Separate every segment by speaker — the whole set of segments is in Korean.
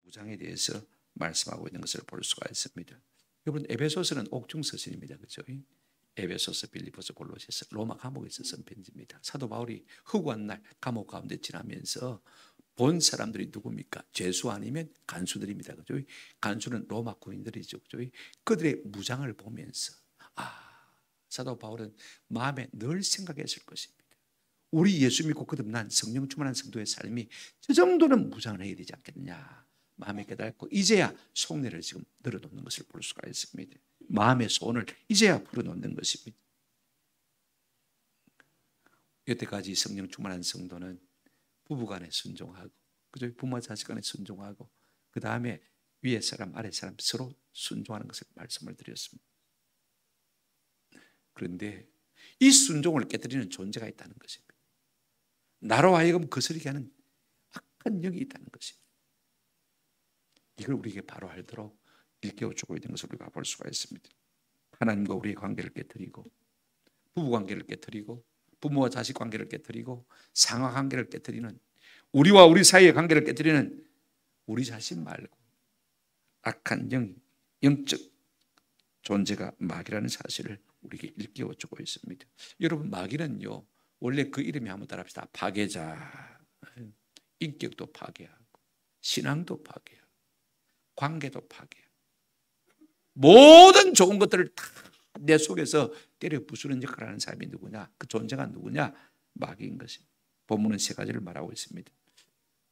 Speaker 1: 무장에 대해서 말씀하고 있는 것을 볼 수가 있습니다. 여러분, 에베소서는 옥중 서신입니다. 그죠? 에베소서, 빌립보서, 골로새서, 로마 감옥에서 쓴 편지입니다. 사도 바울이 허구한 날 감옥 가운데 지나면서 본 사람들이 누굽니까? 죄수 아니면 간수들입니다. 그죠? 간수는 로마 군인들이죠. 그죠? 그들의 무장을 보면서 사도 바울은 마음에 늘 생각했을 것입니다. 우리 예수 믿고 거듭난 성령 충만한 성도의 삶이 저 정도는 무장을 해야 되지 않겠느냐 마음에 깨닫고 이제야 속내를 지금 늘어놓는 것을 볼 수가 있습니다. 마음의 소원을 이제야 풀어놓는 것입니다. 여태까지 성령 충만한 성도는 부부간에 순종하고, 그죠? 부모와 자식간에 순종하고, 그 다음에 위에 사람 아래 사람 서로 순종하는 것을 말씀을 드렸습니다. 그런데 이 순종을 깨뜨리는 존재가 있다는 것입니다. 나로 하여금 거스르게 하는 악한 영이 있다는 것입니다. 이걸 우리에게 바로 알도록 일깨워주고 있는 것을 우리가 볼 수가 있습니다. 하나님과 우리의 관계를 깨뜨리고, 부부 관계를 깨뜨리고, 부모와 자식 관계를 깨뜨리고, 상하 관계를 깨뜨리는, 우리와 우리 사이의 관계를 깨뜨리는 우리 자신 말고 악한 영적 존재가 마귀라는 사실을 우리에게 일깨워주고 있습니다. 여러분, 마귀는요, 원래 그 이름이 한번 따라합시다. 파괴자. 인격도 파괴하고, 신앙도 파괴하고, 관계도 파괴하고, 모든 좋은 것들을 다 내 속에서 때려 부수는 역할을 하는 사람이 누구냐? 그 존재가 누구냐? 마귀인 것입니다. 본문은 세 가지를 말하고 있습니다.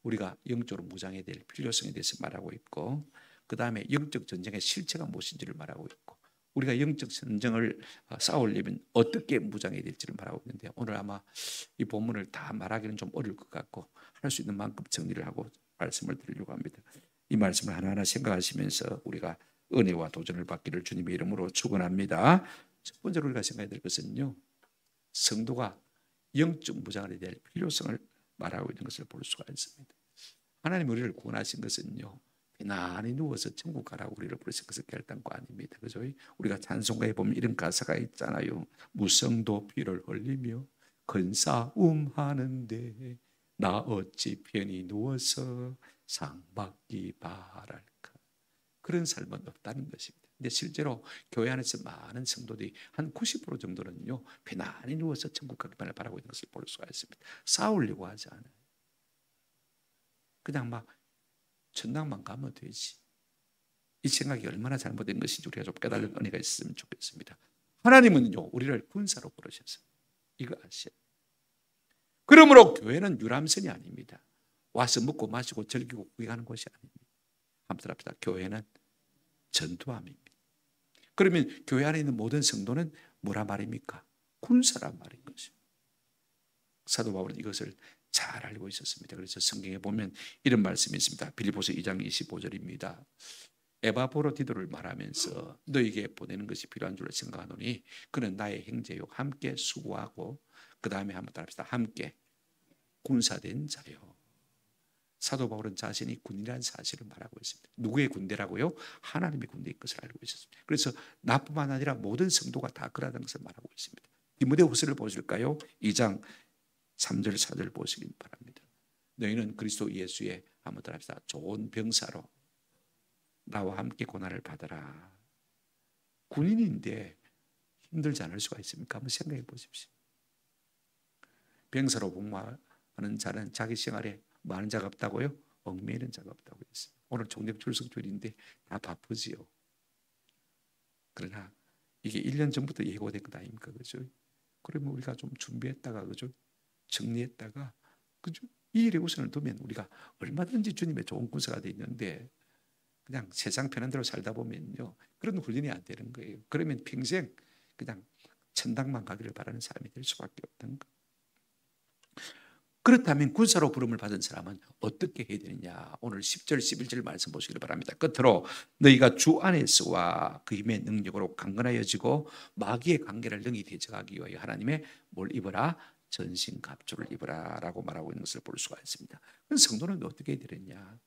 Speaker 1: 우리가 영적으로 무장해야 될 필요성에 대해서 말하고 있고, 그 다음에 영적 전쟁의 실체가 무엇인지를 말하고 있고, 우리가 영적 전쟁을 싸우려면 어떻게 무장해야 될지를 말하고 있는데, 오늘 아마 이 본문을 다 말하기는 좀 어려울 것 같고 할 수 있는 만큼 정리를 하고 말씀을 드리려고 합니다. 이 말씀을 하나하나 생각하시면서 우리가 은혜와 도전을 받기를 주님의 이름으로 축원합니다. 첫 번째로 우리가 생각해야 될 것은요, 성도가 영적 무장을 해야 될 필요성을 말하고 있는 것을 볼 수가 있습니다. 하나님 우리를 구원하신 것은요, 편안히 누워서 천국 가라고 우리를 부르신 것은 결단코 아닙니다. 그죠? 우리가 찬송가에 보면 이런 가사가 있잖아요. 무성도 피를 흘리며 큰 싸움 하는데 나 어찌 편히 누워서 상 받기 바랄까. 그런 삶은 없다는 것입니다. 근데 실제로 교회 안에서 많은 성도들이 한 90% 정도는요, 편안히 누워서 천국 가기만을 바라고 있는 것을 볼 수가 있습니다. 싸우려고 하지 않아요. 그냥 막 천당만 가면 되지. 이 생각이 얼마나 잘못된 것인지 우리가 좀 깨달은 은혜가 있으면 좋겠습니다. 하나님은요, 우리를 군사로 부르셨어요. 이거 아시죠? 그러므로 교회는 유람선이 아닙니다. 와서 먹고 마시고 즐기고 구경하는 곳이 아닙니다. 한번 합시다. 교회는 전투함입니다. 그러면 교회 안에 있는 모든 성도는 뭐라 말입니까? 군사란 말인 것이죠. 사도 바울은 이것을 잘 알고 있었습니다. 그래서 성경에 보면 이런 말씀이 있습니다. 빌립보서 2장 25절입니다. 에바브로디도를 말하면서 너에게 보내는 것이 필요한 줄 생각하노니 그는 나의 형제요 함께 수고하고, 그 다음에 한번 따라합시다. 함께 군사된 자요. 사도 바울은 자신이 군이라는 사실을 말하고 있습니다. 누구의 군대라고요? 하나님의 군대인 것을 알고 있었습니다. 그래서 나뿐만 아니라 모든 성도가 다 그러다는 것을 말하고 있습니다. 디모데후서를 보실까요? 2장 3절 4절 보시기 바랍니다. 너희는 그리스도 예수의 한번 따라합시다. 좋은 병사로 나와 함께 고난을 받아라. 군인인데 힘들지 않을 수가 있습니까? 한번 생각해 보십시오. 병사로 복무하는 자는 자기 생활에 많은 자가 없다고요? 얽매이는 자가 없다고 했습니다. 오늘 종력 출석주일인데 다 바쁘지요. 그러나 이게 1년 전부터 예고된 것 아닙니까? 그죠? 그러면 우리가 좀 준비했다가, 그죠? 정리했다가, 그죠? 이 일에 우선을 두면 우리가 얼마든지 주님의 좋은 군사가 되어 있는데 그냥 세상 편한 대로 살다 보면요, 그런 훈련이 안 되는 거예요. 그러면 평생 그냥 천당만 가기를 바라는 사람이 될 수밖에 없는 거예요. 그렇다면 군사로 부름을 받은 사람은 어떻게 해야 되느냐? 오늘 10절 11절 말씀 보시길 바랍니다. 끝으로 너희가 주 안에서와 그 힘의 능력으로 강건하여지고 마귀의 관계를 능히 대적하기 위하여 하나님의 뭘 입어라? 전신갑주를 입어라 라고 말하고 있는 것을 볼 수가 있습니다. 그럼 성도는 어떻게 해야 되느냐?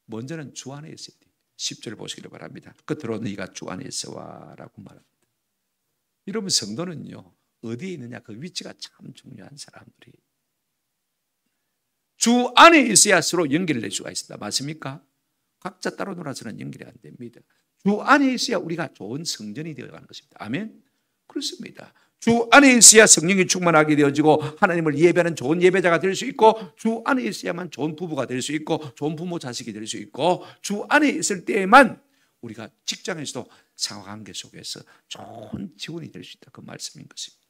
Speaker 1: 먼저는 주 안에 있어야 돼요. 10절 보시기를 바랍니다. 끝으로 너희가 주 안에 있어와 라고 말합니다. 여러분, 성도는요, 어디에 있느냐? 그 위치가 참 중요한 사람들이. 주 안에 있어야 서로 연결될 수가 있습니다. 맞습니까? 각자 따로 놀아서는 연결이 안 됩니다. 주 안에 있어야 우리가 좋은 성전이 되어가는 것입니다. 아멘? 그렇습니다. 주 안에 있어야 성령이 충만하게 되어지고 하나님을 예배하는 좋은 예배자가 될 수 있고, 주 안에 있어야만 좋은 부부가 될 수 있고 좋은 부모 자식이 될 수 있고, 주 안에 있을 때에만 우리가 직장에서도 상호관계 속에서 좋은 직원이 될 수 있다. 그 말씀인 것입니다.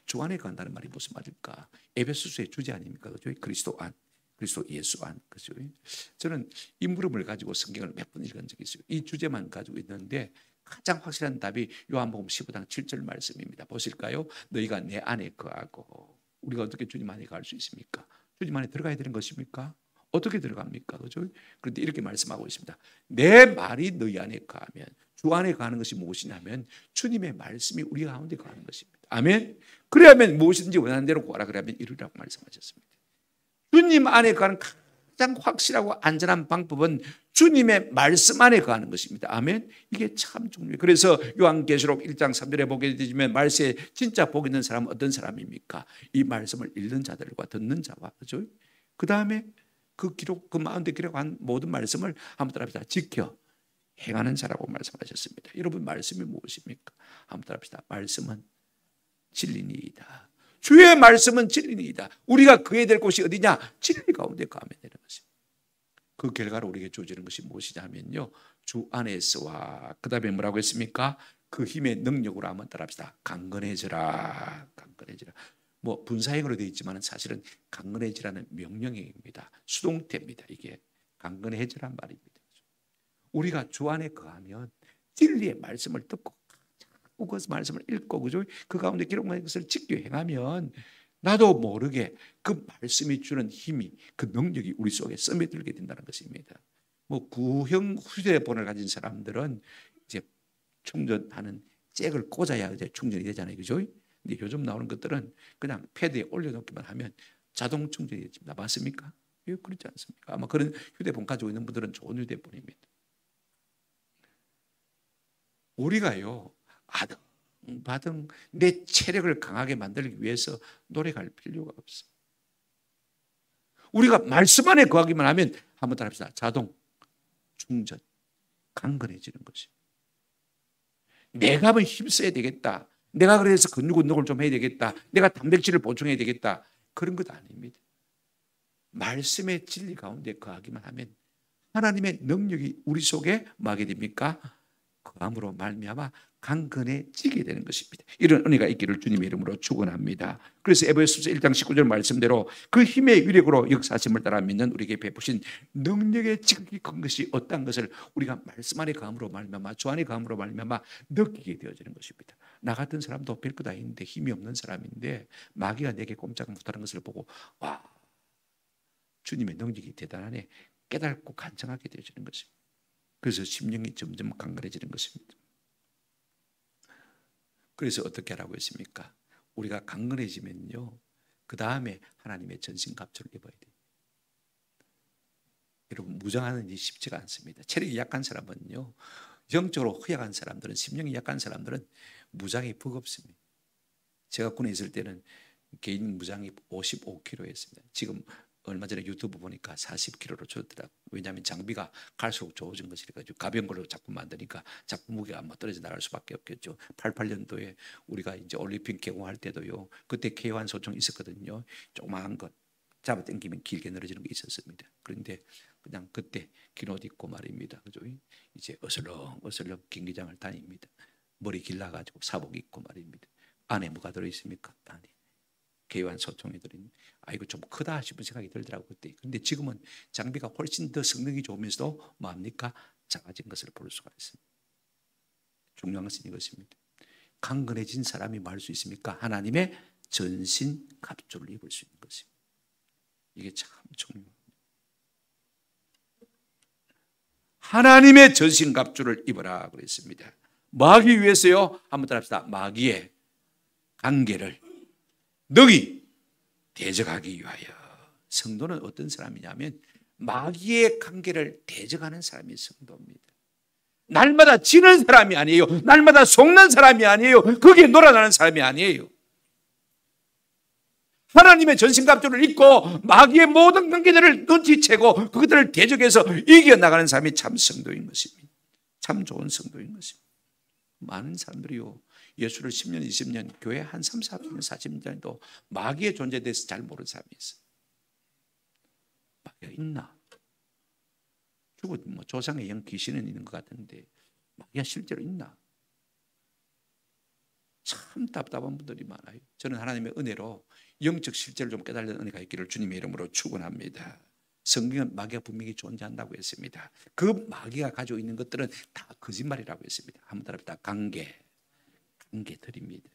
Speaker 1: 주 안에 간다는 말이 무슨 말일까? 에베소서의 주제 아닙니까? 그죠? 그리스도 안, 그리스도 예수 안. 그죠? 저는 이 물음을 가지고 성경을 몇 번 읽은 적이 있어요. 이 주제만 가지고 있는데 가장 확실한 답이 요한복음 15장 7절 말씀입니다. 보실까요? 너희가 내 안에 거하고. 우리가 어떻게 주님 안에 갈 수 있습니까? 주님 안에 들어가야 되는 것입니까? 어떻게 들어갑니까? 그죠? 그런데 이렇게 말씀하고 있습니다. 내 말이 너희 안에 거하면, 주 안에 가는 것이 무엇이냐면 주님의 말씀이 우리 가운데 거하는 것입니다. 아멘. 그래야면 무엇이든지 원하는 대로 구하라 그러면 이루리라고 말씀하셨습니다. 주님 안에 가는 가장 확실하고 안전한 방법은 주님의 말씀 안에 거하는 것입니다. 아멘. 이게 참 중요해요. 그래서 요한계시록 1장 3절에 보게 되면 말씀에 진짜 복 있는 사람은 어떤 사람입니까? 이 말씀을 읽는 자들과 듣는 자와, 그죠? 그 다음에 그 기록, 그 마음대 기록한 모든 말씀을 한번 따라합시다. 지켜 행하는 자라고 말씀하셨습니다. 여러분, 말씀이 무엇입니까? 한번 따라합시다. 말씀은 진리니이다. 주의 말씀은 진리니이다. 우리가 그에 될 곳이 어디냐? 진리 가운데 가면 되는 것입니다. 그 결과로 우리에게 주어지는 것이 무엇이냐면요, 주 안에서와, 그 다음에 뭐라고 했습니까? 그 힘의 능력으로 한번 따라합시다. 강건해져라. 강건해져라. 뭐 분사형으로 되어 있지만 사실은 강건해지라는 명령형입니다. 수동태입니다. 이게 강건해지란 말입니다. 우리가 주 안에 거하면 진리의 말씀을 듣고 그 말씀을 읽고, 그죠? 그 가운데 기록된 것을 지켜 행하면 나도 모르게 그 말씀이 주는 힘이, 그 능력이 우리 속에 스며들게 된다는 것입니다. 뭐 구형 휴대폰을 가진 사람들은 이제 충전하는 잭을 꽂아야 이제 충전이 되잖아요, 그죠? 근데 요즘 나오는 것들은 그냥 패드에 올려놓기만 하면 자동 충전이 됩니다. 맞습니까? 예, 그렇지 않습니까? 아마 그런 휴대폰 가지고 있는 분들은 좋은 휴대폰입니다. 우리가요, 아등바등 내 체력을 강하게 만들기 위해서 노력할 필요가 없어. 우리가 말씀 안에 거하기만 하면, 한번 따라합시다. 자동 충전, 강건해지는 것입니다. 내가 한번 힘써야 되겠다, 내가 그래서 근육 운동을 좀 해야 되겠다, 내가 단백질을 보충해야 되겠다, 그런 것 아닙니다. 말씀의 진리 가운데 거하기만 하면 하나님의 능력이 우리 속에 뭐하게 됩니까? 거함으로 말미암아 강건해지게 되는 것입니다. 이런 은혜가 있기를 주님의 이름으로 축원합니다. 그래서 에베소서 1장 19절 말씀대로 그 힘의 위력으로 역사하심을 따라 믿는 우리에게 베푸신 능력의 지극히 큰 것이 어떤 것을 우리가 말씀 안에 거함으로 말미암아, 주 안에 거함으로 말미암아 느끼게 되어지는 것입니다. 나 같은 사람도 별것 다 있는데, 힘이 없는 사람인데 마귀가 내게 꼼짝 못하는 것을 보고, 와, 주님의 능력이 대단하네, 깨닫고 간청하게 되어지는 것입니다. 그래서 심령이 점점 강건해지는 것입니다. 그래서 어떻게 하라고 했습니까? 우리가 강건해지면요, 그 다음에 하나님의 전신갑주를 입어야 돼요. 여러분, 무장하는 일이 쉽지가 않습니다. 체력이 약한 사람은요, 영적으로 허약한 사람들은, 심령이 약한 사람들은 무장이 버겁습니다. 제가 군에 있을 때는 개인 무장이 55kg였습니다. 지금 얼마 전에 유튜브 보니까 40kg로 줄었더라고요. 왜냐하면 장비가 갈수록 좋아진 것이라 가지고 가벼운 걸로 자꾸 만드니까 자꾸 무게가 떨어져 나갈 수밖에 없겠죠. 88년도에 우리가 이제 올림픽 개공할 때도요, 그때 K1 소총 있었거든요. 조그마한 것 잡아 당기면 길게 늘어지는 게 있었습니다. 그런데 그냥 그때 긴 옷 입고 말입니다. 그죠? 이제 어슬렁 경기장을 다닙니다. 머리 길러가지고 사복 입고 말입니다. 안에 뭐가 들어있습니까? 안에 K1 소총이 들어있는, 이거 좀 크다 싶은 생각이 들더라고요 그때. 근데 지금은 장비가 훨씬 더 성능이 좋으면서도 뭐합니까? 작아진 것을 볼 수가 있습니다. 중요한 것은 이것입니다. 강건해진 사람이 뭐 할 수 있습니까? 하나님의 전신 갑주를 입을 수 있는 것입니다. 이게 참 중요합니다. 하나님의 전신 갑주를 입어라 그랬습니다. 뭐 하기 위해서요? 한번 따라합시다. 마귀의 관계를 너희 대적하기 위하여. 성도는 어떤 사람이냐면 마귀의 관계를 대적하는 사람이 성도입니다. 날마다 지는 사람이 아니에요. 날마다 속는 사람이 아니에요. 거기에 놀아나는 사람이 아니에요. 하나님의 전신갑주를 입고 마귀의 모든 관계들을 눈치채고 그것들을 대적해서 이겨나가는 사람이 참 성도인 것입니다. 참 좋은 성도인 것입니다. 많은 사람들이요, 예수를 10년, 20년, 교회 한 3, 40년, 40년도 마귀의 존재에 대해서 잘 모르는 사람이 있어요. 마귀가 있나? 죽은 뭐 조상의 영 귀신은 있는 것 같은데 마귀가 실제로 있나? 참 답답한 분들이 많아요. 저는 하나님의 은혜로 영적 실제를 좀 깨달는 은혜가 있기를 주님의 이름으로 축원합니다. 성경은 마귀가 분명히 존재한다고 했습니다. 그 마귀가 가지고 있는 것들은 다 거짓말이라고 했습니다. 한번 따라합니다. 관계들입니다.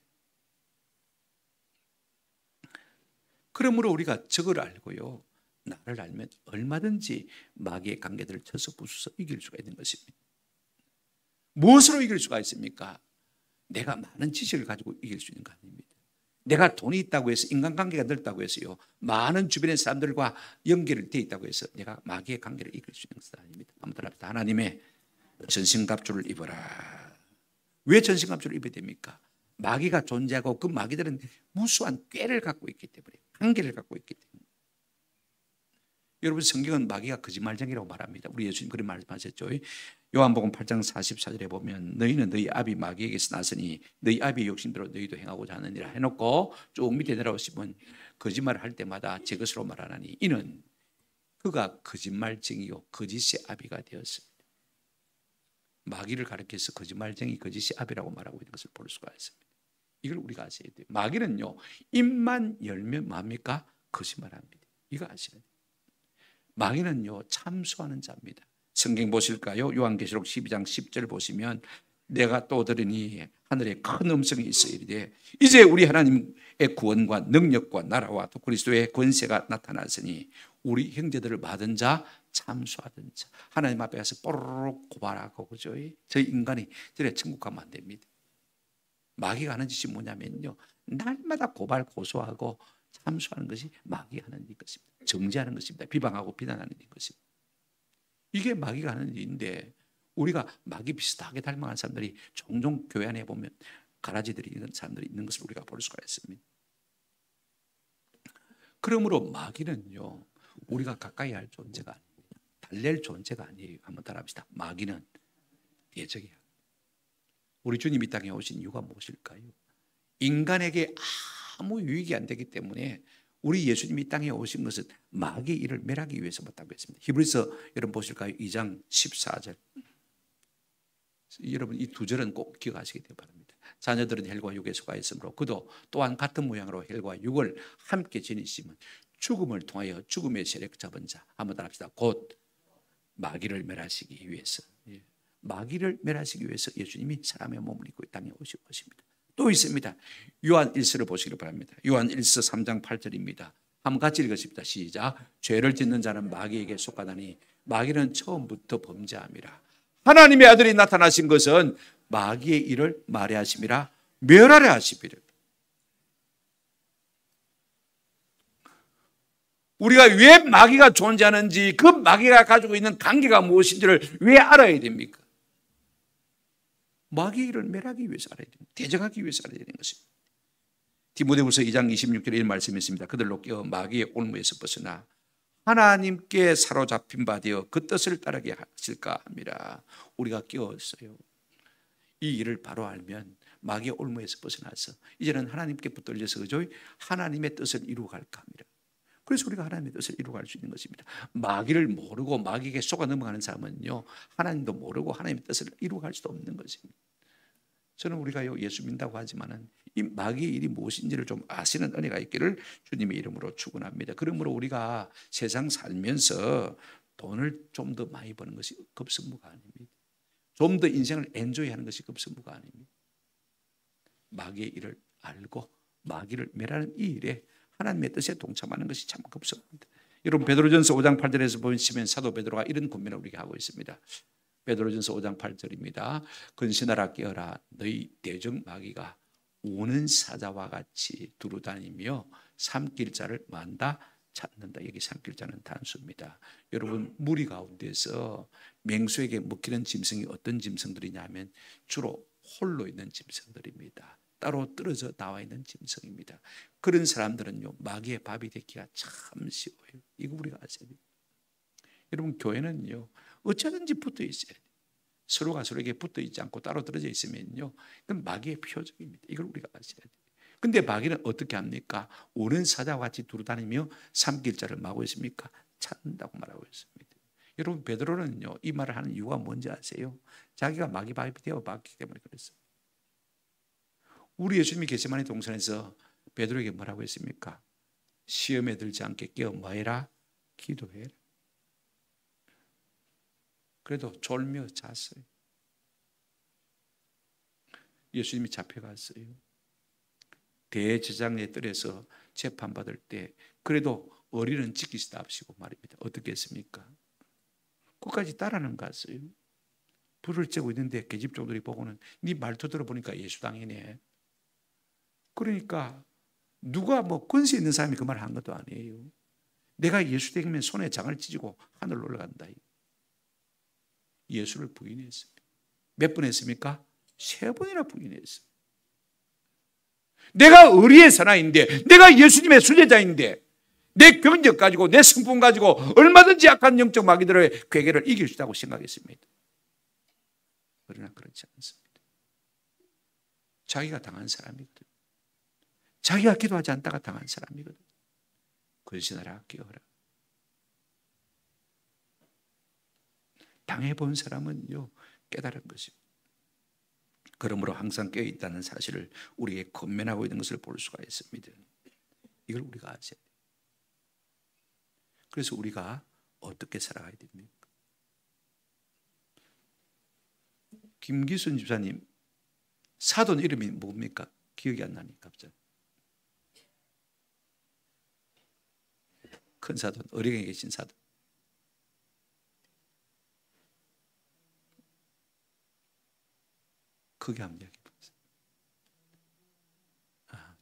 Speaker 1: 그러므로 우리가 저걸 알고요, 나를 알면 얼마든지 마귀의 관계들을 쳐서 부수서 이길 수가 있는 것입니다. 무엇으로 이길 수가 있습니까? 내가 많은 지식을 가지고 이길 수 있는 거 아닙니다. 내가 돈이 있다고 해서, 인간관계가 넓다고 해서요, 많은 주변의 사람들과 연결이 되어 있다고 해서 내가 마귀의 관계를 이길 수 있는 것은 아닙니다. 한번 따라합니다. 하나님의 전신갑주를 입어라. 왜 전신갑주를 입어야 됩니까? 마귀가 존재하고 그 마귀들은 무수한 꾀를 갖고 있기 때문에, 관계를 갖고 있기 때문에. 여러분, 성경은 마귀가 거짓말쟁이라고 말합니다. 우리 예수님 그런 말씀하셨죠. 요한복음 8장 44절에 보면 너희는 너희 아비 마귀에게서 났으니 너희 아비의 욕심대로 너희도 행하고자 하느니라 해놓고 쭉 밑에 내려오시면 거짓말을 할 때마다 제 것으로 말하나니 이는 그가 거짓말쟁이요 거짓의 아비가 되었습니다. 마귀를 가리켜서 거짓말쟁이 거짓의 아비라고 말하고 있는 것을 볼 수가 있습니다. 이걸 우리가 아셔야 돼요. 마귀는요, 입만 열면 뭡니까? 거짓말합니다. 이거 아셔야 돼요. 마귀는요, 참수하는 자입니다. 성경 보실까요? 요한계시록 12장 10절 보시면 내가 또 들으니 하늘에 큰 음성이 있어 이르되 이제 우리 하나님의 구원과 능력과 나라와 또 그리스도의 권세가 나타났으니 우리 형제들을 받은 자, 참수하던 자, 하나님 앞에 가서 뽀로록 고발하고, 그죠? 저희 인간이 저래 천국 가면 안 됩니다. 마귀가 하는 짓이 뭐냐면요, 날마다 고발 고소하고 참수하는 것이 마귀가 하는 것입니다. 정죄하는 것입니다. 비방하고 비난하는 것입니다. 이게 마귀가 하는 일인데, 우리가 마귀 비슷하게 닮아간 사람들이 종종 교회 안에 보면 가라지들이 있는 사람들이 있는 것을 우리가 볼 수가 있습니다. 그러므로 마귀는요, 우리가 가까이 할 존재가 아닙니다. 달랠 존재가 아니에요. 한번 따라합시다. 마귀는 대적이야. 우리 주님 이 땅에 오신 이유가 무엇일까요? 인간에게 아무 유익이 안 되기 때문에 우리 예수님이 이 땅에 오신 것은 마귀 일을 멸하기 위해서 왔다고 했습니다. 히브리서 여러분 보실까요? 2장 14절. 여러분 이 두 절은 꼭 기억하시기 바랍니다. 자녀들은 헬과 육에 속하 있으므로 그도 또한 같은 모양으로 헬과 육을 함께 지니시면 죽음을 통하여 죽음의 세력 잡은 자, 한번 따라합시다. 곧 마귀를 멸하시기 위해서, 마귀를 멸하시기 위해서 예수님이 사람의 몸을 입고 이 땅에 오신 것입니다. 또 있습니다. 요한 1서를 보시기 바랍니다. 요한 1서 3장 8절입니다. 한번 같이 읽으십니다. 시작. 죄를 짓는 자는 마귀에게 속하다니 마귀는 처음부터 범죄함이라. 하나님의 아들이 나타나신 것은 마귀의 일을 말해하심이라 멸하려 하심이라. 우리가 왜 마귀가 존재하는지, 그 마귀가 가지고 있는 관계가 무엇인지를 왜 알아야 됩니까? 마귀의 일을 멸하기 위해서 알아야 됩니다. 대적하기 위해서 알아야 되는 것입니다. 디모데후서 2장 26절에 이런 말씀이 있습니다. 그들로 껴 마귀의 올무에서 벗어나 하나님께 사로잡힌 바 되어 그 뜻을 따르게 하실까 합니다. 우리가 끼었어요. 이 일을 바로 알면 마귀의 올무에서 벗어나서 이제는 하나님께 붙들려서 그저 하나님의 뜻을 이루어갈까 합니다. 그래서 우리가 하나님의 뜻을 이루어갈 수 있는 것입니다. 마귀를 모르고 마귀에게 속아 넘어가는 사람은요, 하나님도 모르고 하나님의 뜻을 이루어갈 수도 없는 것입니다. 저는 우리가 예수 믿는다고 하지만은 이 마귀의 일이 무엇인지를 좀 아시는 은혜가 있기를 주님의 이름으로 축원합니다. 그러므로 우리가 세상 살면서 돈을 좀 더 많이 버는 것이 급선무가 아닙니다. 좀 더 인생을 엔조이하는 것이 급선무가 아닙니다. 마귀의 일을 알고 마귀를 멸하는 이 일에 하나님의 뜻에 동참하는 것이 참 급선무입니다. 여러분 베드로전서 5장 8절에서 보시면 사도 베드로가 이런 권면을 우리에게 하고 있습니다. 베드로전서 5장 8절입니다. 근신하라 깨어라 너희 대적 마귀가 우는 사자와 같이 두루다니며 삼킬 자를 만다 찾는다. 여기 삼킬 자는 단수입니다. 여러분 무리 가운데서 맹수에게 먹히는 짐승이 어떤 짐승들이냐면 주로 홀로 있는 짐승들입니다. 따로 떨어져 나와 있는 짐승입니다. 그런 사람들은요, 마귀의 밥이 되기가 참 쉬워요. 이거 우리가 아셔야 돼요. 여러분, 교회는요, 어쩌든지 붙어 있어야 돼요. 서로가 서로에게 붙어 있지 않고 따로 떨어져 있으면요, 그건 마귀의 표적입니다. 이걸 우리가 아셔야 돼요. 근데 마귀는 어떻게 합니까? 오는 사자와 같이 두루다니며 삼킬자를 마고 있습니까? 찾는다고 말하고 있습니다. 여러분, 베드로는요, 이 말을 하는 이유가 뭔지 아세요? 자기가 마귀 밥이 되어 봤기 때문에 그랬어요. 우리 예수님이 겟세마네 동산에서 베드로에게 뭐라고 했습니까? 시험에 들지 않게 깨어 뭐해라? 기도해라. 그래도 졸며 잤어요. 예수님이 잡혀갔어요. 대제장의 뜰에서 재판받을 때 그래도 어린은 지키시답시고 말입니다. 어떻게 했습니까? 끝까지 따라는 갔어요. 불을 쬐고 있는데 계집종들이 보고는 네 말투 들어보니까 예수당이네. 그러니까 누가 뭐 권세 있는 사람이 그 말을 한 것도 아니에요. 내가 예수 되면 손에 장을 찢고 하늘로 올라간다. 예수를 부인했습니다. 몇 번 했습니까? 3번이나 부인했습니다. 내가 의리의 사나이인데, 내가 예수님의 수제자인데, 내 경력 가지고 내 성품 가지고 얼마든지 약한 영적 마귀들의 괴계를 이길 수 있다고 생각했습니다. 그러나 그렇지 않습니다. 자기가 당한 사람이거든. 자기가 기도하지 않다가 당한 사람이거든. 근신하라, 깨어라. 당해본 사람은요, 깨달은 것입니다. 그러므로 항상 깨어있다는 사실을 우리에게 권면하고 있는 것을 볼 수가 있습니다. 이걸 우리가 아셔야 돼요. 그래서 우리가 어떻게 살아가야 됩니까? 김기순 집사님 사돈 이름이 뭡니까? 기억이 안 나니까 갑자기. 큰 사돈, 어령에 계신 사돈. 크게 한번 이야기해 보세요.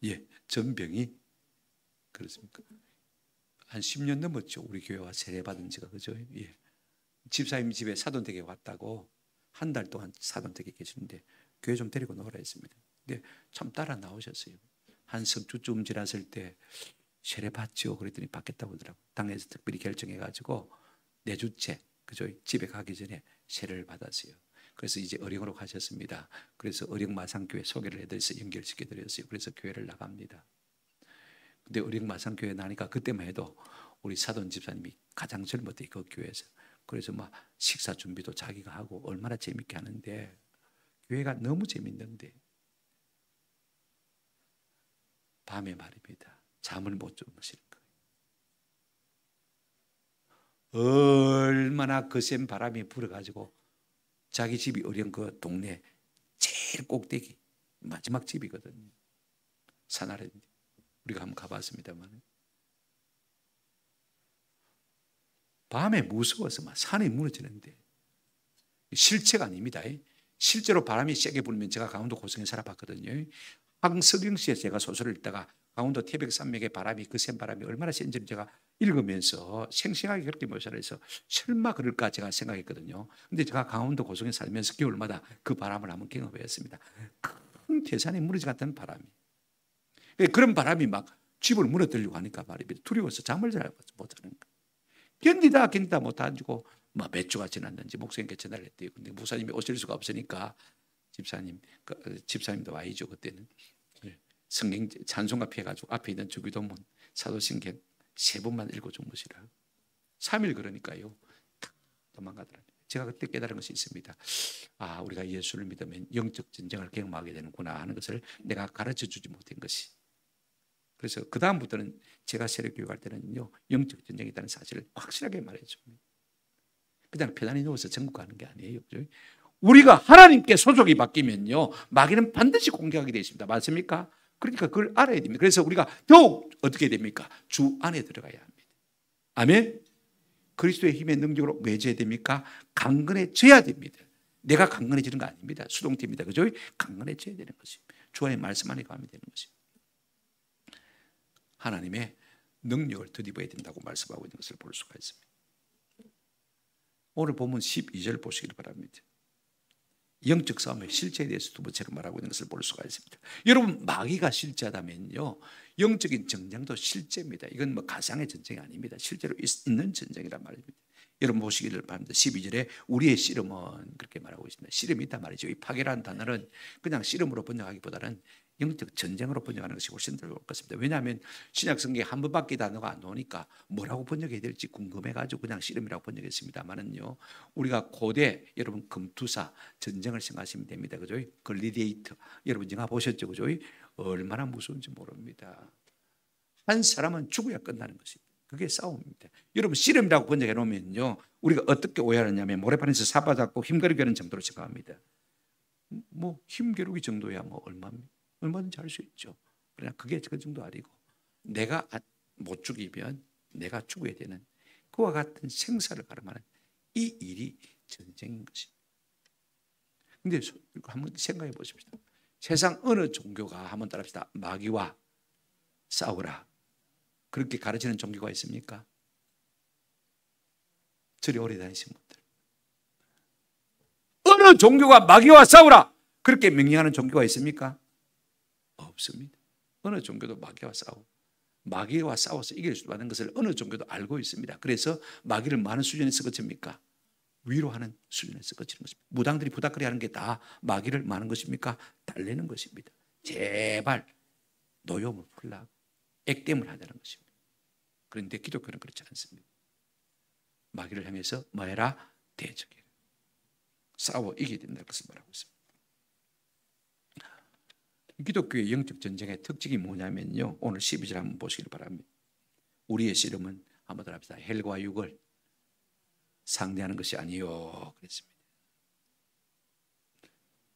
Speaker 1: 예, 전병이 그렇습니까? 한 10년 넘었죠. 우리 교회와 세례받은 지가. 그죠? 예. 집사님 집에 사돈댁에 왔다고 한 달 동안 사돈댁에 계시는데 교회 좀 데리고 나오라 했습니다. 근데 참 따라 나오셨어요. 한 석주쯤 지났을 때 세례받죠. 그랬더니 받겠다고 하더라고요. 당에서 특별히 결정해가지고 내주째, 그죠? 집에 가기 전에 세례를 받았어요. 그래서 이제 어령으로 가셨습니다. 그래서 어령마산교회 소개를 해드려서 연결시켜드렸어요. 그래서 교회를 나갑니다. 근데 어령마산교회 나니까 그때만 해도 우리 사돈 집사님이 가장 젊었대, 그 교회에서. 그래서 막 식사 준비도 자기가 하고 얼마나 재밌게 하는데, 교회가 너무 재밌는데 밤에 말입니다, 잠을 못 주무시는 거예요. 얼마나 거센 바람이 불어가지고 자기 집이 어령 그 동네 제일 꼭대기 마지막 집이거든요. 산 아래인데 우리가 한번 가봤습니다만 밤에 무서워서 막 산이 무너지는데, 실체가 아닙니다. 실제로 바람이 세게 불면, 제가 강원도 고성에 살아봤거든요. 황석영 씨의 제가 소설을 읽다가 강원도 태백산맥의 바람이, 그 센 바람이 얼마나 센지를 제가 읽으면서 생생하게 그렇게 묘사를 해서 설마 그럴까 제가 생각했거든요. 근데 제가 강원도 고성에 살면서 겨울마다 그 바람을 한번 경험했습니다. 큰 태산이 무너지 같은 바람이. 그런 바람이 막 집을 무너뜨리려고 하니까 말입니다. 두려워서 잠을 잘 못 자는 거예요. 견디다 못하고 몇 주가 지났는지 목사님께 전화를 했대요. 근데 목사님이 오실 수가 없으니까 집사님도 와이죠. 그때는 성경 찬송가 피해가지고 앞에 있는 주기도문 사도신경 3번만 읽고 주무시라. 3일 그러니까요 도망가더라고요. 제가 그때 깨달은 것이 있습니다. 우리가 예수를 믿으면 영적 전쟁을 경험하게 되는구나 하는 것을 내가 가르쳐 주지 못한 것이. 그래서 그 다음부터는 제가 세례교육 할 때는요, 영적 전쟁이 있다는 사실을 확실하게 말해줍니다. 그냥 편안히 누워서 전국 가는 게 아니에요. 우리가 하나님께 소속이 바뀌면요, 마귀는 반드시 공격하게 되어 있습니다. 맞습니까? 그러니까 그걸 알아야 됩니다. 그래서 우리가 더욱 어떻게 됩니까? 주 안에 들어가야 합니다. 아멘. 그리스도의 힘의 능력으로 매져야 됩니까? 강건해져야 됩니다. 내가 강건해지는 거 아닙니다. 수동태입니다. 그죠? 강건해져야 되는 것입니다. 주 안에 말씀 안에 가면 되는 것입니다. 하나님의 능력을 덧입어야 된다고 말씀하고 있는 것을 볼 수가 있습니다. 오늘 보면 12절 보시길 바랍니다. 영적 싸움의 실체에 대해서 두 번째로 말하고 있는 것을 볼 수가 있습니다. 여러분, 마귀가 실제하다면요, 영적인 전쟁도 실제입니다. 이건 뭐 가상의 전쟁이 아닙니다. 실제로 있는 전쟁이란 말입니다. 여러분 보시기를 바랍니다. 12절에 우리의 씨름은 그렇게 말하고 있습니다. 씨름이 있단 말이죠. 이 파괴라는 단어는 그냥 씨름으로 번역하기보다는 영적 전쟁으로 번역하는 것이 훨씬 더 좋을 것 같습니다. 왜냐하면 신약 성경에 한 번밖에 단어가 안 나오니까 뭐라고 번역해야 될지 궁금해가지고 그냥 씨름이라고 번역했습니다만은요, 우리가 고대 여러분 금투사 전쟁을 생각하시면 됩니다. 그죠? 글리디에이터 여러분 영화 보셨죠? 그죠? 얼마나 무서운지 모릅니다. 한 사람은 죽어야 끝나는 것입니다. 그게 싸움입니다. 여러분, 씨름이라고 번역해 놓으면요, 우리가 어떻게 오해하느냐면 모래판에서 사바 잡고 힘겨루기 하는 정도로 생각합니다. 뭐 힘겨루기 정도야 뭐 얼마든지 할 수 있죠. 그러나 그게 그 정도 아니고, 내가 못 죽이면 내가 죽어야 되는 그와 같은 생사를 가름하는 이 일이 전쟁인 것입니다. 근데 한번 생각해 보십시다. 세상 어느 종교가, 한번 따라합시다, 마귀와 싸우라 그렇게 가르치는 종교가 있습니까? 저리 오래 다니신 분들, 어느 종교가 마귀와 싸우라 그렇게 명령하는 종교가 있습니까? 없습니다. 어느 종교도 마귀와 싸워서 이길 수 있는 것을 어느 종교도 알고 있습니다. 그래서 마귀를 많은 수준에서 거칩니까? 위로하는 수준에서 거치는 것입니다. 무당들이 부닥거리 하는 게 다 마귀를 많은 것입니까? 달래는 것입니다. 제발 노여움을 풀라고 액땜을 하자는 것입니다. 그런데 기독교는 그렇지 않습니다. 마귀를 향해서 뭐해라? 대적해라. 싸워 이겨야 된다는 것을 말하고 있습니다. 기독교의 영적 전쟁의 특징이 뭐냐면요, 오늘 12절 한번 보시길 바랍니다. 우리의 씨름은 한번 더 합시다. 헬과 육을 상대하는 것이 아니요 그랬습니다.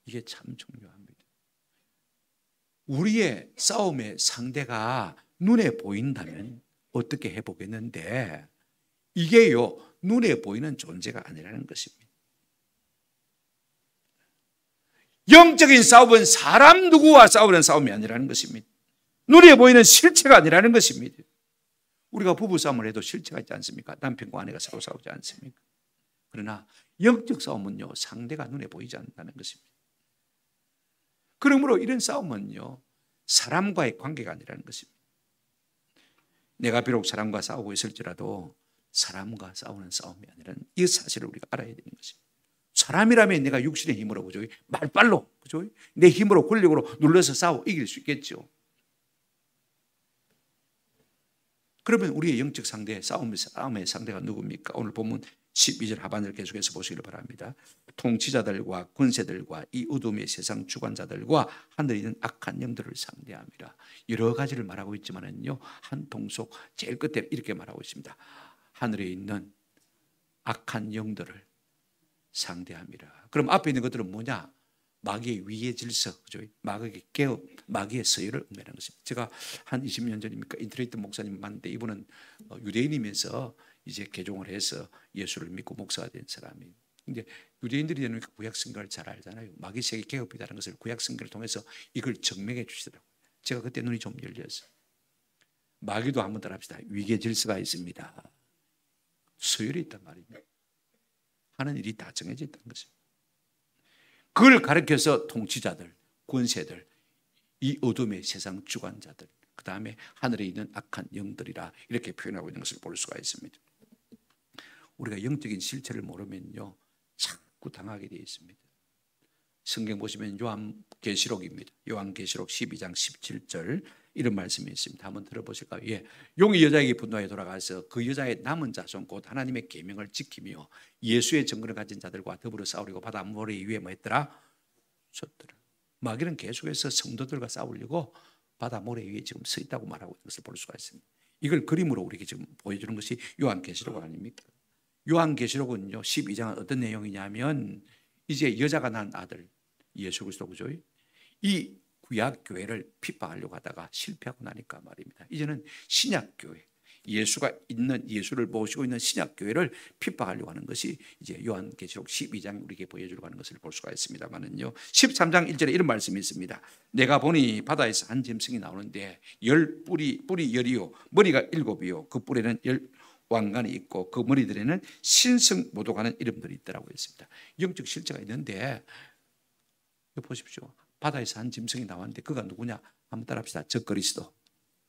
Speaker 1: 이게 참 중요합니다. 우리의 싸움의 상대가 눈에 보인다면 어떻게 해보겠는데, 이게요 눈에 보이는 존재가 아니라는 것입니다. 영적인 싸움은 사람 누구와 싸우는 싸움이 아니라는 것입니다. 눈에 보이는 실체가 아니라는 것입니다. 우리가 부부싸움을 해도 실체가 있지 않습니까? 남편과 아내가 서로 싸우지 않습니까? 그러나 영적 싸움은요, 상대가 눈에 보이지 않는다는 것입니다. 그러므로 이런 싸움은요, 사람과의 관계가 아니라는 것입니다. 내가 비록 사람과 싸우고 있을지라도 사람과 싸우는 싸움이 아니라는 이 사실을 우리가 알아야 되는 것입니다. 사람이라면 내가 육신의 힘으로, 그죠? 말빨로, 그죠? 내 힘으로 권력으로 눌러서 싸워 이길 수 있겠죠. 그러면 우리의 영적 상대, 싸움의 상대가 누굽니까? 오늘 본문 12절 하반절 계속해서 보시길 바랍니다. 통치자들과 권세들과 이 어둠의 세상 주관자들과 하늘에 있는 악한 영들을 상대함이라. 여러 가지를 말하고 있지만은요, 한 통속 제일 끝에 이렇게 말하고 있습니다. 하늘에 있는 악한 영들을 상대함이라. 그럼 앞에 있는 것들은 뭐냐? 마귀의 위의 질서, 그죠? 마귀의 개업, 마귀의 서열을 의미하는 것입니다. 제가 한 20년 전입니까? 인터넷 목사님 만났는데 이분은 유대인이면서 이제 개종을 해서 예수를 믿고 목사가 된 사람이에요. 근데 유대인들이 되는 구약 성경을 잘 알잖아요. 마귀 세계 개업이라는 것을 구약 성경을 통해서 이걸 증명해 주시더라고요. 제가 그때 눈이 좀 열렸어요. 마귀도 한번 따라합시다. 위계 질서가 있습니다. 서열이 있단 말입니다. 하는 일이 다 정해져 있다는 것입니다. 그걸 가르쳐서 통치자들, 권세들, 이 어둠의 세상 주관자들, 그 다음에 하늘에 있는 악한 영들이라 이렇게 표현하고 있는 것을 볼 수가 있습니다. 우리가 영적인 실체를 모르면요, 자꾸 당하게 되어 있습니다. 성경 보시면 요한계시록입니다. 요한계시록 12장 17절 이런 말씀이 있습니다. 한번 들어보실까요? 예. 용이 여자에게 분노하여 돌아가서 그 여자의 남은 자손 곧 하나님의 계명을 지키며 예수의 증거를 가진 자들과 더불어 싸우려고 바다 모래 위에 뭐 했더라? 섰더라. 마귀는 계속해서 성도들과 싸우려고 바다 모래 위에 지금 서 있다고 말하고 있는 것을 볼 수가 있습니다. 이걸 그림으로 우리에게 지금 보여주는 것이 요한계시록 아닙니까? 요한계시록은요 12장은 어떤 내용이냐면, 이제 여자가 낳은 아들 예수 그리스도, 그죠? 이 구약 교회를 핍박하려고 하다가 실패하고 나니까 말입니다. 이제는 신약 교회, 예수를 모시고 있는 신약 교회를 핍박하려고 하는 것이 이제 요한계시록 12장 우리에게 보여주려고 하는 것을 볼 수가 있습니다만은요, 13장 1절에 이런 말씀이 있습니다. 내가 보니 바다에서 한 짐승이 나오는데 뿔이 열이요 머리가 7이요 그 뿔에는 10왕관이 있고 그 머리들에는 신성 모독하는 이름들이 있더라고 했습니다. 영적 실체가 있는데 이거 보십시오. 바다에서 한 짐승이 나왔는데 그가 누구냐? 한번 따라합시다. 저 그리스도.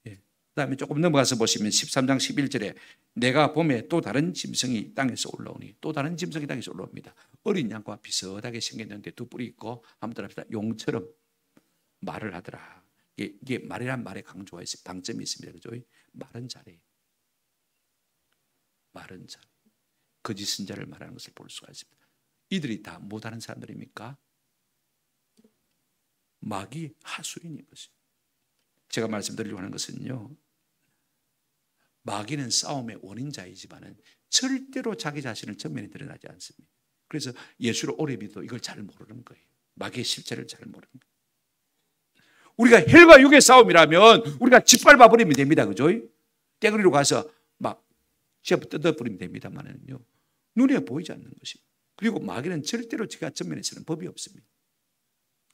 Speaker 1: 예. 그 다음에 조금 넘어가서 보시면 13장 11절에 내가 봄에 또 다른 짐승이 땅에서 올라오니, 또 다른 짐승이 땅에서 올라옵니다. 어린 양과 비슷하게 생겼는데 두 뿔이 있고, 한번 따라합시다. 용처럼 말을 하더라. 이게 말이란 말에 강조가 있어요. 방점이 있습니다. 그죠? 말은 잘해요. 말은 잘. 거짓 선자를 말하는 것을 볼 수가 있습니다. 이들이 다 못하는 사람들입니까? 마귀 하수인인 것이죠. 제가 말씀드리려고 하는 것은요, 마귀는 싸움의 원인자이지만은 절대로 자기 자신을 전면에 드러나지 않습니다. 그래서 예수를 오래 믿어도 이걸 잘 모르는 거예요. 마귀의 실체를 잘 모르는 거예요. 우리가 혈과 육의 싸움이라면 우리가 짓밟아 버리면 됩니다. 그죠? 떼거리로 가서 막 뜯어 버리면 됩니다만은요, 눈에 보이지 않는 것입니다. 그리고 마귀는 절대로 제가 전면에서는 법이 없습니다.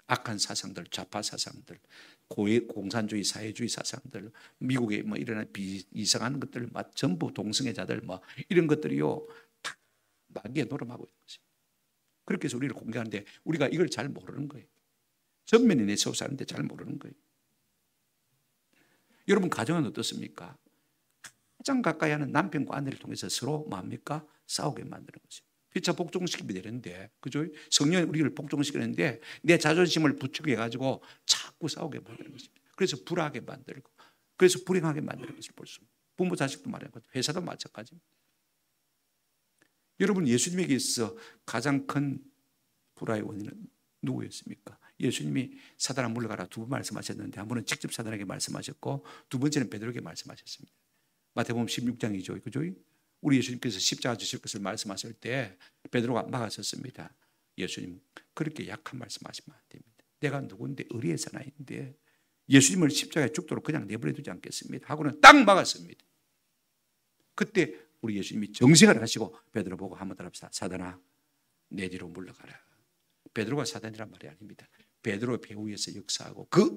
Speaker 1: 악한 사상들, 좌파 사상들, 공산주의, 사회주의 사상들, 미국에 뭐 일어난 이상한 것들, 전부 동성애자들, 뭐 이런 것들이요, 다 마귀에 노름하고 있는 것입니다. 그렇게 해서 우리를 공개하는데 우리가 이걸 잘 모르는 거예요. 전면에 내세워 사는데 잘 모르는 거예요. 여러분 가정은 어떻습니까? 가장 가까이 하는 남편과 아내를 통해서 서로 뭡니까? 싸우게 만드는 것입니다. 피차 복종시키면 되는데, 그죠? 성령이 우리를 복종시키는데 내 자존심을 부추겨가지고 자꾸 싸우게 만드는 것입니다. 그래서 불하게 만들고, 그래서 불행하게 만드는 것을 볼 수 있습니다. 부모 자식도 마찬가지, 회사도 마찬가지입니다. 여러분 예수님에게 있어 가장 큰 불화의 원인은 누구였습니까? 예수님이 사단아 물러가라 두 번 말씀하셨는데, 한 번은 직접 사단에게 말씀하셨고, 두 번째는 베드로에게 말씀하셨습니다. 마태복음 16장이죠. 그죠? 우리 예수님께서 십자가 지실 것을 말씀하실 때 베드로가 막아섰습니다. 예수님, 그렇게 약한 말씀하시면 안 됩니다. 내가 누군데 의리의 사나이인데 예수님을 십자가에 죽도록 그냥 내버려 두지 않겠습니다 하고는 딱 막았습니다. 그때 우리 예수님이 정색을 하시고 베드로 보고 한번 따라합시다. 사단아, 내 뒤로 물러가라. 베드로가 사단이란 말이 아닙니다. 베드로의 배후에서 역사하고 그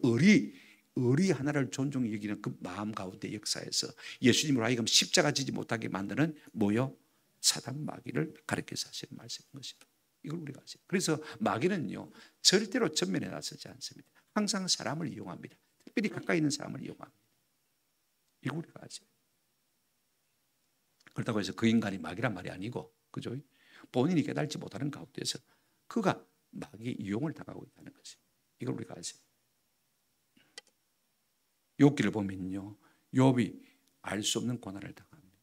Speaker 1: 의리 하나를 존중히 여기는 그 마음 가운데 역사에서 예수님으로 하여금 십자가 지지 못하게 만드는 뭐요? 사단 마귀를 가르쳐서 하시는 말씀인 것입니다. 이걸 우리가 아세요. 그래서 마귀는요, 절대로 전면에 나서지 않습니다. 항상 사람을 이용합니다. 특별히 가까이 있는 사람을 이용합니다. 이걸 우리가 아세요. 그렇다고 해서 그 인간이 마귀란 말이 아니고, 그죠? 본인이 깨달지 못하는 가운데서 그가 마귀의 이용을 당하고 있다는 것입니다. 이걸 우리가 아세요. 욥기를 보면요, 욥이 알 수 없는 고난을 당합니다.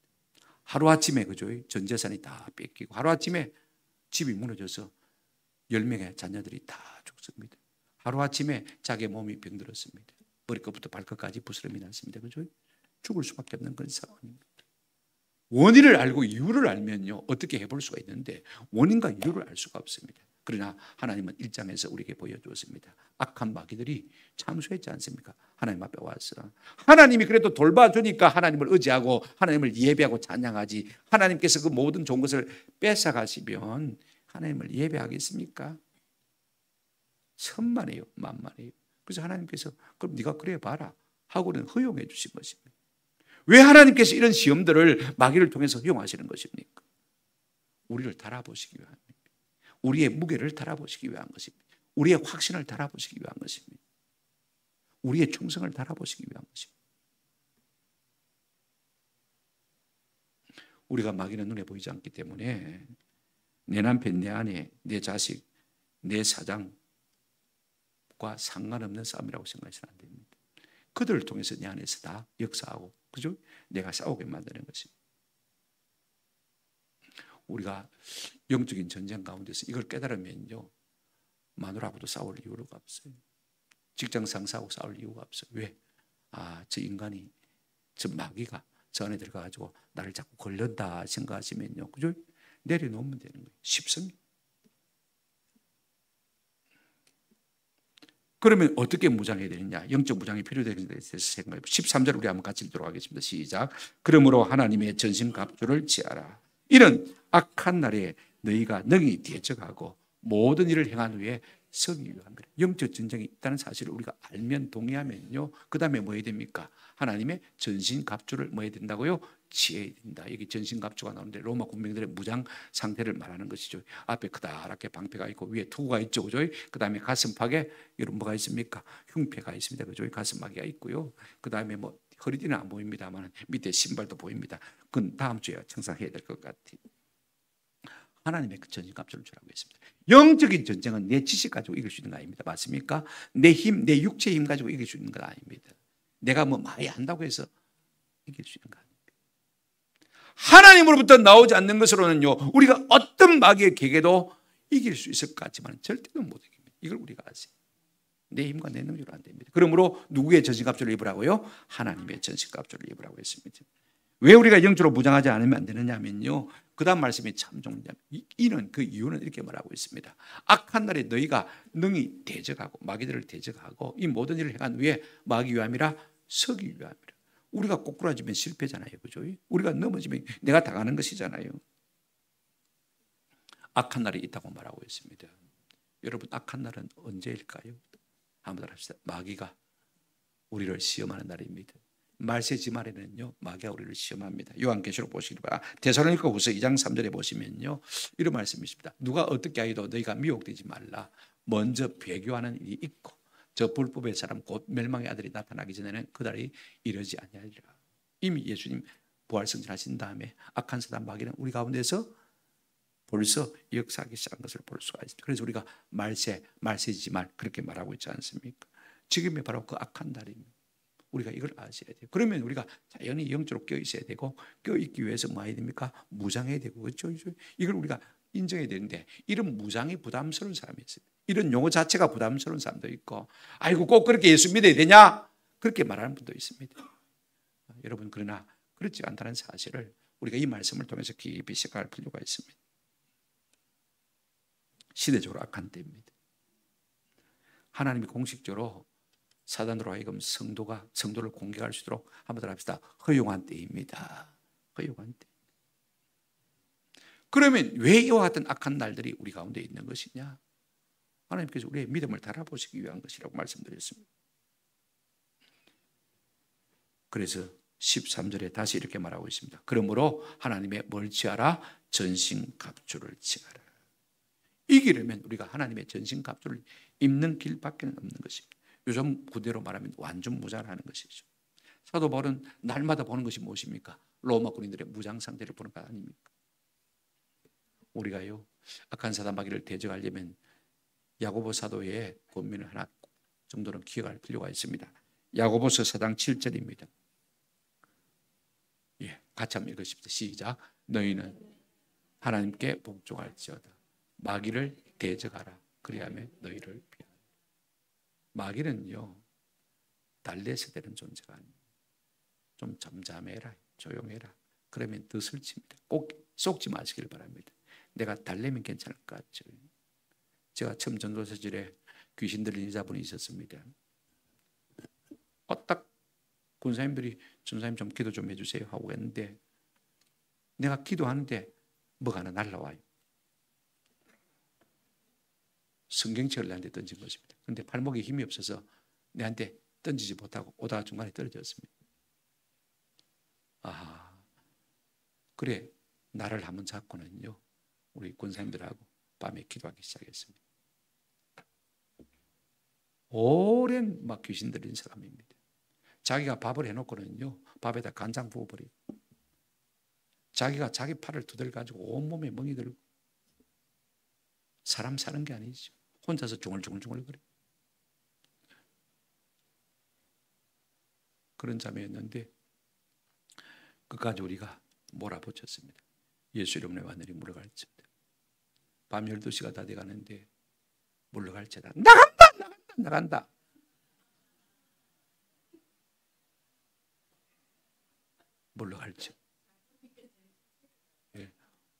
Speaker 1: 하루아침에, 그죠? 전 재산이 다 뺏기고 하루아침에 집이 무너져서 10명의 자녀들이 다 죽습니다. 하루아침에 자기 몸이 병들었습니다. 머리끝부터 발끝까지 부스럼이 났습니다. 그죠? 죽을 수밖에 없는 그런 상황입니다. 원인을 알고 이유를 알면요, 어떻게 해볼 수가 있는데 원인과 이유를 알 수가 없습니다. 그러나 하나님은 1장에서 우리에게 보여주었습니다. 악한 마귀들이 참수했지 않습니까? 하나님 앞에 와서 하나님이 그래도 돌봐주니까 하나님을 의지하고 하나님을 예배하고 찬양하지, 하나님께서 그 모든 좋은 것을 뺏어가시면 하나님을 예배하겠습니까? 천만에요, 만만에요. 그래서 하나님께서 그럼 네가 그래 봐라 하고는 허용해 주신 것입니다. 왜 하나님께서 이런 시험들을 마귀를 통해서 허용하시는 것입니까? 우리를 달아보시기 위함입니다. 우리의 무게를 달아보시기 위한 것입니다. 우리의 확신을 달아보시기 위한 것입니다. 우리의 충성을 달아보시기 위한 것입니다. 우리가 마귀는 눈에 보이지 않기 때문에 내 남편, 내 아내, 내 자식, 내 사장과 상관없는 싸움이라고 생각하시면 안 됩니다. 그들을 통해서 내 안에서 다 역사하고, 그죠? 내가 싸우게 만드는 것입니다. 우리가 영적인 전쟁 가운데서 이걸 깨달으면요, 마누라하고도 싸울 이유가 없어요. 직장 상사하고 싸울 이유가 없어요. 왜? 저 인간이, 저 마귀가 저 안에 들어가가지고 나를 자꾸 걸른다 생각하시면요, 그죠? 내려놓으면 되는 거예요. 쉽습니다. 그러면 어떻게 무장해야 되느냐? 영적 무장이 필요되는 데 대해서 생각해 보세요. 13절 우리 한번 같이 읽도록 하겠습니다. 시작. 그러므로 하나님의 전신갑주를 취하라. 이런 악한 날에 너희가 능히 대적하고 모든 일을 행한 후에 서기 위함이라. 영적 전쟁이 있다는 사실을 우리가 알면 동의하면요, 그 다음에 뭐 해야 됩니까? 하나님의 전신갑주를 뭐 해야 된다고요? 지혜해야 된다. 여기 전신갑주가 나오는데 로마 군병들의 무장 상태를 말하는 것이죠. 앞에 크다랗게 방패가 있고 위에 투구가 있죠. 그죠? 그 다음에 가슴팍에 이런 뭐가 있습니까? 흉패가 있습니다. 그죠? 가슴막이가 있고요. 그 다음에 뭐 허리띠는 안 보입니다만 밑에 신발도 보입니다. 그건 다음 주에 청산해야 될 것 같아요. 하나님의 그 전신갑주를 주라고 했습니다. 영적인 전쟁은 내 지식 가지고 이길 수 있는 거 아닙니다. 맞습니까? 내 힘, 내 육체의 힘 가지고 이길 수 있는 건 아닙니다. 내가 뭐 많이 한다고 해서 이길 수 있는 거 아닙니다. 하나님으로부터 나오지 않는 것으로는요, 우리가 어떤 마귀의 계계도 이길 수 있을 것 같지만 절대로 못 이깁니다. 이걸 우리가 아세요. 내 힘과 내 능력으로 안 됩니다. 그러므로 누구의 전신갑주를 입으라고요? 하나님의 전신갑주를 입으라고 했습니다. 왜 우리가 영적으로 무장하지 않으면 안 되느냐면요, 그 다음 말씀이 참 좋은데, 그 이유는 이렇게 말하고 있습니다. 악한 날에 너희가 능히 대적하고 마귀들을 대적하고 이 모든 일을 행한 후에 마귀 위함이라 서기 위함이라. 우리가 꼬꾸라지면 실패잖아요. 그죠? 우리가 넘어지면 내가 당하는 것이잖아요. 악한 날이 있다고 말하고 있습니다. 여러분, 악한 날은 언제일까요? 한번 합시다. 마귀가 우리를 시험하는 날입니다. 말세 지말에는요, 마귀가 우리를 시험합니다. 요한계시록 보시기 바랍니다. 데살로니가후서 2장 3절에 보시면요, 이런 말씀이 있습니다. 누가 어떻게 하여도 너희가 미혹되지 말라. 먼저 배교하는 일이 있고 저 불법의 사람 곧 멸망의 아들이 나타나기 전에는 그날이 이르지 아니하리라. 이미 예수님 부활승천하신 다음에 악한 사단 마귀는 우리 가운데서 벌써 역사하기 시작한 것을 볼 수가 있습니다. 그래서 우리가 말세지 말 그렇게 말하고 있지 않습니까? 지금이 바로 그 악한 날입니다. 우리가 이걸 아셔야 돼요. 그러면 우리가 자연히 영적으로 껴 있어야 되고, 껴 있기 위해서 뭐 해야 됩니까? 무장해야 되고, 그렇죠? 이걸 우리가 인정해야 되는데, 이런 무장이 부담스러운 사람이 있어요. 이런 용어 자체가 부담스러운 사람도 있고, 아이고 꼭 그렇게 예수 믿어야 되냐? 그렇게 말하는 분도 있습니다. 여러분, 그러나 그렇지 않다는 사실을 우리가 이 말씀을 통해서 깊이 생각할 필요가 있습니다. 시대적으로 악한 때입니다. 하나님이 공식적으로 사단으로 하여금 성도를 공격할 수 있도록 한번 더 합시다. 허용한 때입니다. 허용한 때. 그러면 왜 이와 같은 악한 날들이 우리 가운데 있는 것이냐? 하나님께서 우리의 믿음을 달아보시기 위한 것이라고 말씀드렸습니다. 그래서 13절에 다시 이렇게 말하고 있습니다. 그러므로 하나님의 뭘 취하라? 전신갑주를 취하라. 이기려면 우리가 하나님의 전신갑주를 입는 길밖에 없는 것입니다. 요즘 구대로 말하면 완전무장을 하는 것이죠. 사도 바울은 날마다 보는 것이 무엇입니까? 로마 군인들의 무장 상태를 보는 것 아닙니까? 우리가요, 악한 사단 마귀를 대적하려면 야고보 사도의 권면을 하나 정도는 기억할 필요가 있습니다. 야고보서 4장 7절입니다. 예, 같이 한번 읽으십시오. 시작. 너희는 하나님께 복종할지어다. 마귀를 대적하라. 그리하면 너희를 피하라. 마귀는요, 달래서 되는 존재가 아닙니다. 좀 잠잠해라, 조용해라. 그러면 더 설칩니다. 꼭 속지 마시길 바랍니다. 내가 달래면 괜찮을 것 같죠. 제가 처음 전도사질에 귀신 들린 여자분이 있었습니다. 딱 군사님들이 전사님 좀 기도 좀 해주세요 하고 했는데, 내가 기도하는데 뭐가 하나 날라와요. 성경책을 내한테 던진 것입니다. 그런데 발목에 힘이 없어서 내한테 던지지 못하고 오다가 중간에 떨어졌습니다. 그래, 나를 한번 잡고는요, 우리 군사님들하고 밤에 기도하기 시작했습니다. 오랜 막 귀신 들린 사람입니다. 자기가 밥을 해놓고는요, 밥에다 간장 부어버리고, 자기가 자기 팔을 두들가지고 온몸에 멍이 들고, 사람 사는 게 아니죠. 혼자서 중얼중얼거려. 그런 자매였는데 끝까지 우리가 몰아붙였습니다. 예수 이름으로 하늘이 물러갈지어다. 밤 12시가 다 돼가는데 물러갈지어다. 나간다. 물러갈지어다. 예,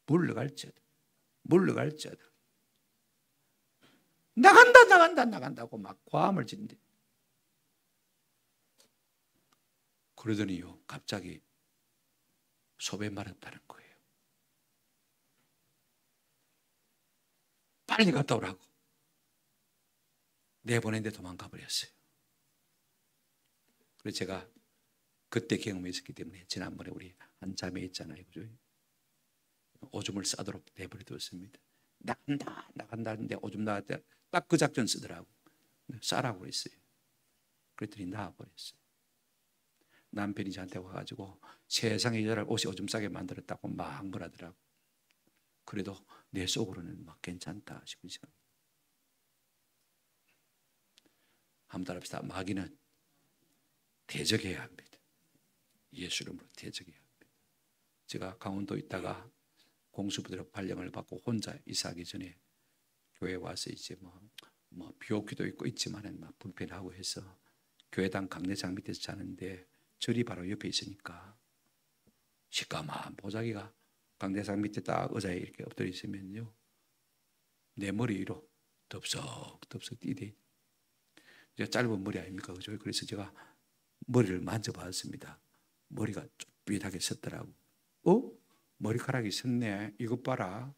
Speaker 1: 물러갈지어다. 나간다고 막 과음을 짓는데, 그러더니요, 갑자기 소변 마렵다는 거예요. 빨리 갔다 오라고 내보냈는데 도망가 버렸어요. 그래서 제가 그때 경험했었기 때문에 지난번에 우리 한 자매 있잖아요. 그죠? 오줌을 싸도록 내버려두었습니다. 나간다 하는데 오줌 나갈 때 딱 그 작전 쓰더라고. 싸라고 그랬어요. 그랬더니 나와버렸어요. 남편이 저한테 와가지고 세상에 여자를 옷이 오줌 싸게 만들었다고 막 뭐라더라고. 그래도 내 속으로는 막 괜찮다 싶은 생각. 한번 따라합시다. 마귀는 대적해야 합니다. 예수 이름으로 대적해야 합니다. 제가 강원도 있다가 공수부대로 발령을 받고 혼자 이사하기 전에 교회 와서 이제 뭐 비옥기도 있고 있지만은 막 불편하고 해서 교회당 강내장 밑에서 자는데 절이 바로 옆에 있으니까 시까만 보자기가 강내장 밑에 딱 의자에 이렇게 엎드려 있으면요 내 머리 위로 덥석덥석 뛰대. 제가 짧은 머리 아닙니까? 그죠? 그래서 제가 머리를 만져봤습니다. 머리가 쭈삣하게 섰더라고. 머리카락이 섰네. 이것 봐라.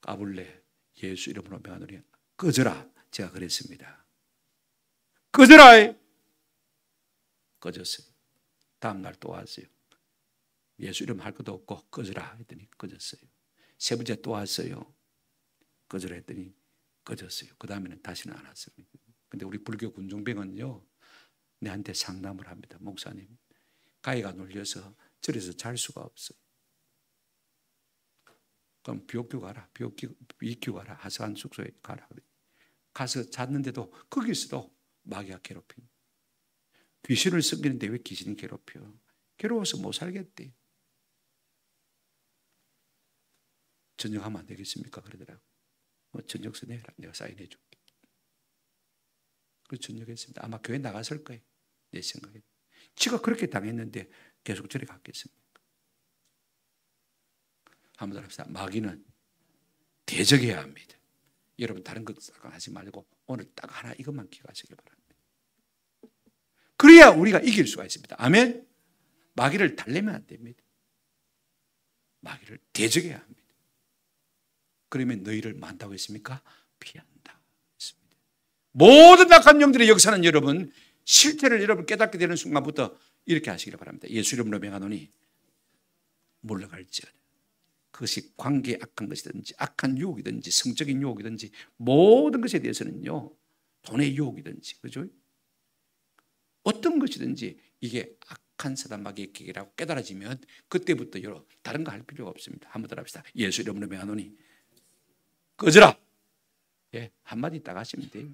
Speaker 1: 까불래. 예수 이름으로 명하노니 꺼져라. 제가 그랬습니다. 꺼져라. 꺼졌어요. 다음날 또 왔어요. 예수 이름 할 것도 없고 꺼져라 했더니 꺼졌어요. 세 번째 또 왔어요. 꺼져라 했더니 꺼졌어요. 그 다음에는 다시는 안 왔습니다. 근데 우리 불교 군중병은요 내한테 상담을 합니다. 목사님 가위가 눌려서 절에서 잘 수가 없어요. 그럼 비옥교 가라. 비익교 가라. 하사한 숙소에 가라. 가서 잤는데도 거기서도 마귀가 괴롭혀. 귀신을 섬기는데 왜 귀신이 괴롭혀? 괴로워서 못 살겠대. 전역하면 안 되겠습니까? 그러더라고. 전역서 내라. 내가 사인해 줄게. 그래서 전역했습니다. 아마 교회 나갔을 거예요. 내 생각에. 지가 그렇게 당했는데 계속 저리 갔겠습니까? 한번 합시다. 마귀는 대적해야 합니다. 여러분 다른 것 하지 말고 오늘 딱 하나 이것만 기억하시기 바랍니다. 그래야 우리가 이길 수가 있습니다. 아멘. 마귀를 달래면 안 됩니다. 마귀를 대적해야 합니다. 그러면 너희를 만다고 했습니까? 피한다 했습니다. 모든 악한 영들의 역사는 여러분 실체를 여러분 깨닫게 되는 순간부터 이렇게 하시기를 바랍니다. 예수 이름으로 명하노니 물러갈지어다. 그것이 관계에 악한 것이든지 악한 유혹이든지 성적인 유혹이든지 모든 것에 대해서는요 돈의 유혹이든지 그죠? 어떤 것이든지 이게 악한 사단 마귀의 계기라고 깨달아지면 그때부터 여러 다른 거 할 필요가 없습니다. 한번 더 합시다. 예수 이름으로 명하노니 꺼져라. 예, 한마디 딱 하시면 돼요.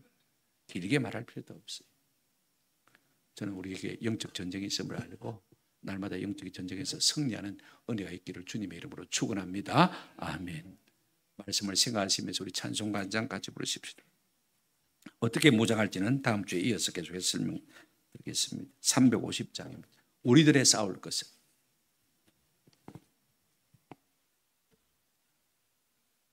Speaker 1: 길게 말할 필요도 없어요. 저는 우리에게 영적 전쟁이 있음을 알고 날마다 영적 전쟁에서 승리하는 은혜가 있기를 주님의 이름으로 축원합니다. 아멘. 말씀을 생각하시면서 우리 찬송가 한 장 같이 부르십시다. 어떻게 무장할지는 다음 주에 이어서 계속해서 설명드리겠습니다. 350장입니다. 우리들의 싸울 것은